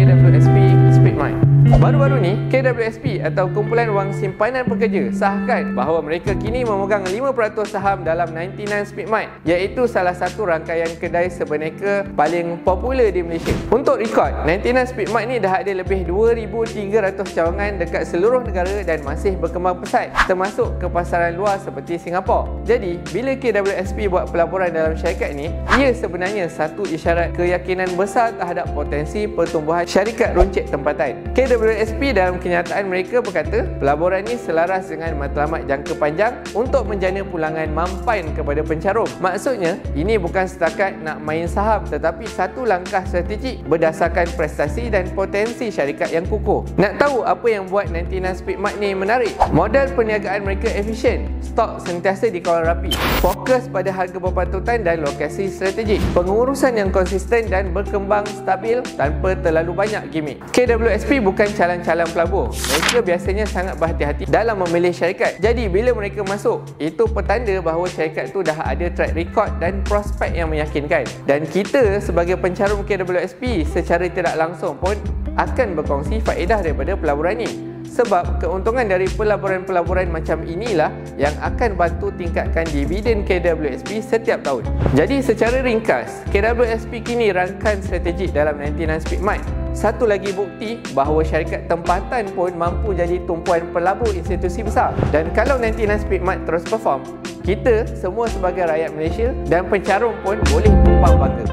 KWSP Speedmart. Baru-baru ni, KWSP atau Kumpulan Wang Simpanan Pekerja sahkan bahawa mereka kini memegang 5% saham dalam 99 Speedmart, iaitu salah satu rangkaian kedai sebeneka paling popular di Malaysia. Untuk rekod, 99 Speedmart ni dah ada lebih 2,300 cawangan dekat seluruh negara dan masih berkembang pesat, termasuk ke pasaran luar seperti Singapura. Jadi, bila KWSP buat pelaburan dalam syarikat ni, ia sebenarnya satu isyarat keyakinan besar terhadap potensi pertumbuhan syarikat runcit tempatan. KWSP dalam kenyataan mereka berkata, pelaburan ini selaras dengan matlamat jangka panjang untuk menjana pulangan mampan kepada pencarum. Maksudnya, ini bukan setakat nak main saham, tetapi satu langkah strategik berdasarkan prestasi dan potensi syarikat yang kukuh. Nak tahu apa yang buat 99 Speedmart ni menarik? Modal perniagaan mereka efisien, stok sentiasa dikawal rapi, fokus pada harga berpatutan dan lokasi strategik, pengurusan yang konsisten dan berkembang stabil tanpa terlalu banyak gimmick. KWSP bukan calon-calon pelabur. Mereka biasanya sangat berhati-hati dalam memilih syarikat. Jadi bila mereka masuk, itu petanda bahawa syarikat tu dah ada track record dan prospek yang meyakinkan. Dan kita sebagai pencarum KWSP secara tidak langsung pun akan berkongsi faedah daripada pelaburan ni. Sebab keuntungan dari pelaburan-pelaburan macam inilah yang akan bantu tingkatkan dividen KWSP setiap tahun. Jadi secara ringkas, KWSP kini rangkan strategik dalam 99 Speedmart. Satu lagi bukti bahawa syarikat tempatan pun mampu jadi tumpuan pelabur institusi besar. Dan kalau 99 Speedmart terus perform, kita semua sebagai rakyat Malaysia dan pencarum pun boleh tumpang bangga.